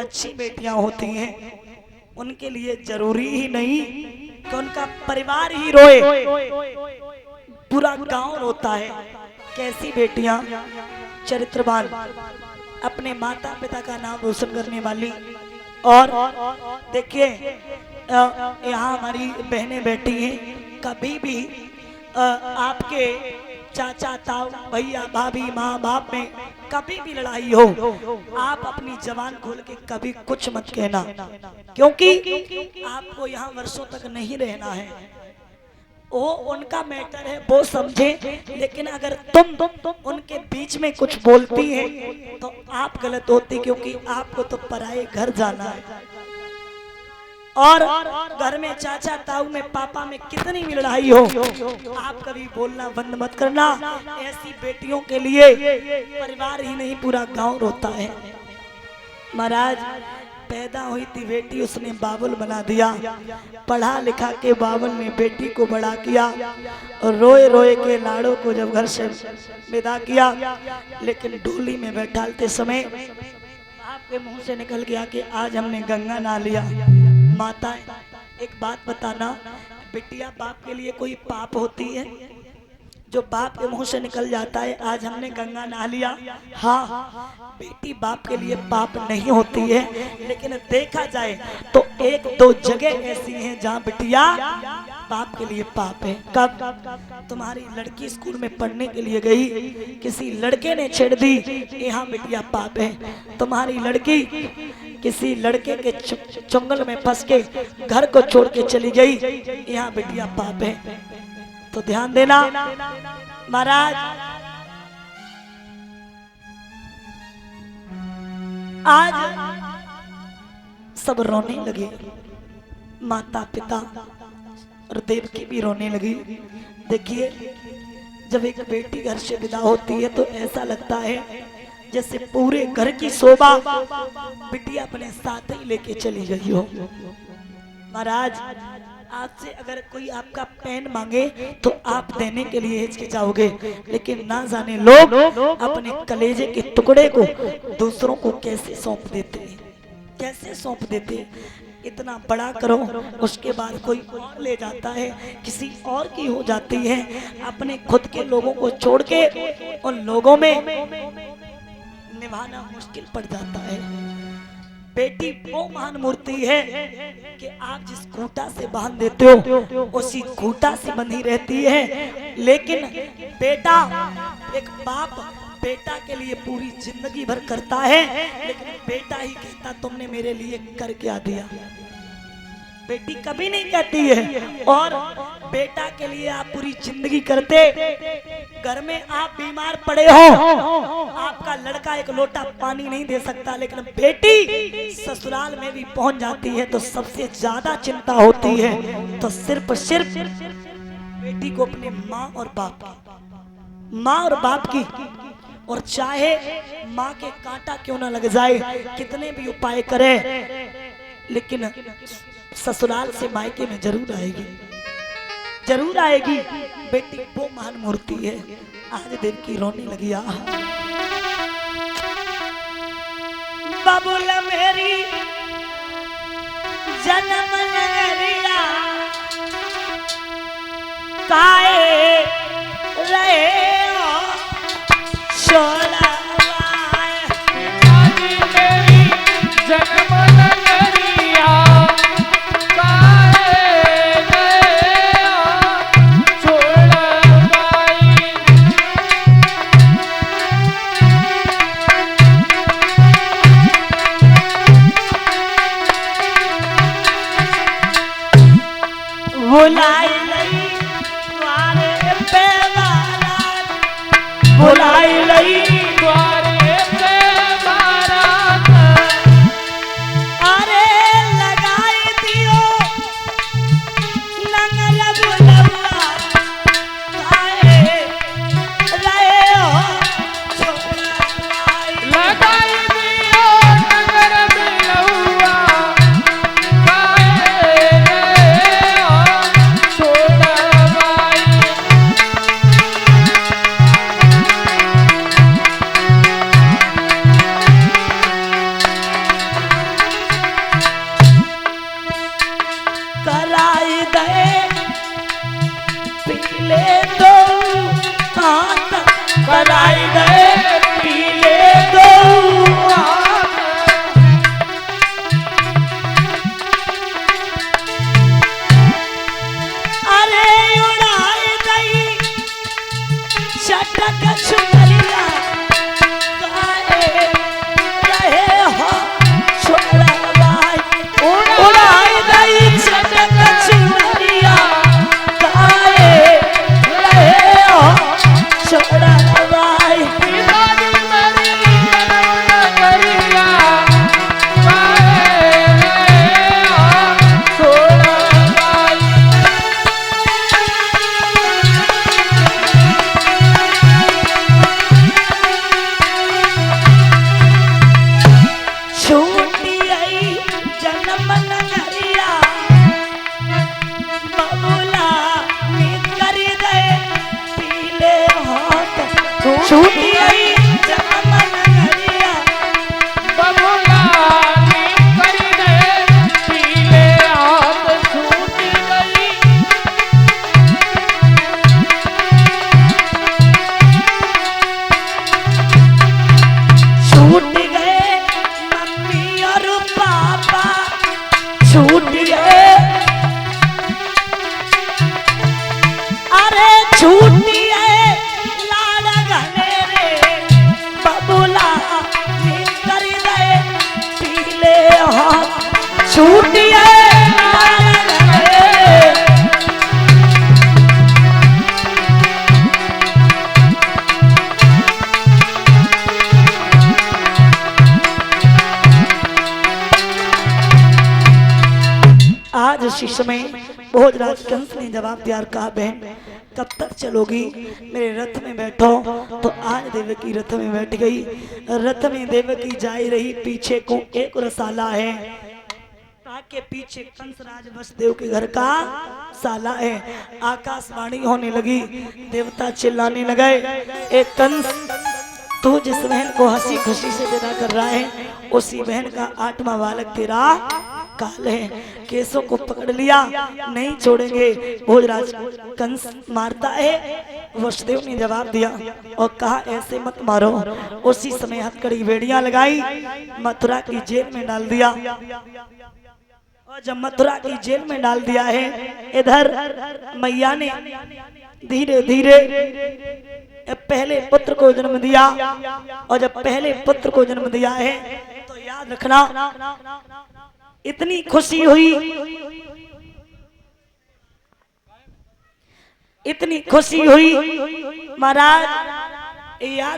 अच्छी बेटियां होती हैं उनके लिए जरूरी ही नहीं कि उनका परिवार ही रोए, पूरा गांव रोता है। कैसी बेटियां चरित्रवान, अपने माता पिता का नाम रोशन करने वाली। और देखिए यहाँ हमारी बहनें बैठी हैं, कभी भी आपके चाचा ताऊ भैया भाभी माँ बाप में कभी भी लड़ाई हो, आप अपनी जबान खोल के कभी कुछ मत कहना, क्योंकि आपको यहाँ वर्षों तक नहीं रहना है। वो उनका मैटर है, वो समझे। लेकिन अगर तुम उनके बीच में कुछ बोलती है तो आप गलत होती, क्योंकि आपको तो पराये घर जाना है। और घर में चाचा ताऊ में पापा में कितनी भी लड़ाई हो, आप कभी बोलना बंद मत करना। ऐसी बेटियों के लिए परिवार ही नहीं पूरा गांव रोता है। महाराज पैदा हुई थी बेटी, उसने बाबुल बना दिया। पढ़ा लिखा के बाबुल ने बेटी को बड़ा किया और रोए रोए के लाड़ों को जब घर से विदा किया, लेकिन डोली में बैठाते समय आपके मुंह से निकल गया कि आज हमने गंगा नहा लिया। माता एक बात बताना, बिटिया बाप के लिए कोई पाप होती है? जो बाप के मुंह से निकल जाता है आज हमने गंगा नहा लिया, हाँ बेटी बाप के लिए पाप नहीं होती है। लेकिन देखा जाए तो एक दो जगह ऐसी हैं जहाँ बिटिया बाप के लिए पाप है। कब? तुम्हारी लड़की स्कूल में पढ़ने के लिए गई, किसी लड़के ने छेड़ दी, यहाँ बिटिया पाप है। तुम्हारी लड़की किसी लड़के के चुंगल में फंस के घर को छोड़ के चली गई, यहाँ बिटिया पाप है। तो ध्यान देना महाराज, आज सब रोने लगे, माता पिता और देवकी भी रोने लगी। देखिए जब एक बेटी घर से विदा होती है तो ऐसा लगता है जैसे पूरे घर की शोभा बिटिया अपने साथ ही लेके चली गई हो। महाराज आपसे अगर कोई आपका पेन मांगे तो आप देने के लिए हिचकिचाओगे, लेकिन ना जाने लोग अपने कलेजे के टुकड़े को दूसरों को कैसे सौंप देते हैं, कैसे सौंप देते हैं। इतना बड़ा करो उसके बाद कोई और ले जाता है, किसी और की हो जाती है। अपने खुद के लोगों को छोड़ के उन लोगों में निभाना मुश्किल पड़ जाता है। बेटी वो महान मूर्ति है कि आप जिस खूंटा से बांध देते हो उसी खूंटा से बंधी रहती है। लेकिन बेटा, एक बाप बेटा के लिए पूरी जिंदगी भर करता है, लेकिन बेटा ही कहता तुमने मेरे लिए कर क्या दिया। बेटी कभी नहीं कहती है। और बेटा के लिए आप पूरी जिंदगी करते, घर में आप बीमार पड़े हो, आपका लड़का एक लोटा पानी नहीं दे सकता, लेकिन बेटी ससुराल में भी पहुंच जाती है तो सबसे ज्यादा चिंता होती है तो सिर्फ बेटी को अपने माँ और बाप की। और चाहे माँ के कांटा क्यों ना लग जाए, कितने भी उपाय करे, लेकिन ससुराल से मायके में जरूर आएगी। बेटी वो महान मूर्ति है। आज देवकी रोने लगी। बाबुल मेरी जन्म नगरिया काए रहे छोड़ा बुलाई लई द्वारे पे बारात, अरे लगाई दियो नंगल बुलवा काहे रहे हो लगाई दियो नंगल बुलवा काहे रहे हो छूट गई जमन नगरिया बबुला नी करी दे पीले हाथ छूट गई छूट गए मम्मी और पापा छूट गए अरे छूट गए लाड़ घने रे बबुला नी कर गए पीले हाथ छूट गए लाड़ घने आज शिष्य में भोजराज कंस ने जवाब दिया और कहा बहन कब तक चलोगी मेरे रथ में बैठो तो आज देवकी रथ में बैठ गई रथ में देवकी जा रही पीछे को एक रसाला है के पीछे कंस राज वसुदेव के घर का साला है आकाशवाणी होने लगी देवता चिल्लाने लगे एक कंस तू जिस बहन को हंसी खुशी से विदा कर रहा है उसी बहन का 8वां बालक तेरा काल है केसों को पकड़ लिया नहीं छोड़ेंगे भोजराज कंस मारता है वसुदेव ने जवाब दिया और कहा ऐसे मत मारो उसी समय हथकड़ी बेड़ियां लगाई मथुरा की जेल में डाल दिया और जब मथुरा की जेल में डाल दिया है इधर मैया ने धीरे धीरे पहले पुत्र को जन्म दिया और जब पहले पुत्र को जन्म दिया है तो याद रखना इतनी खुशी हुई महाराज याद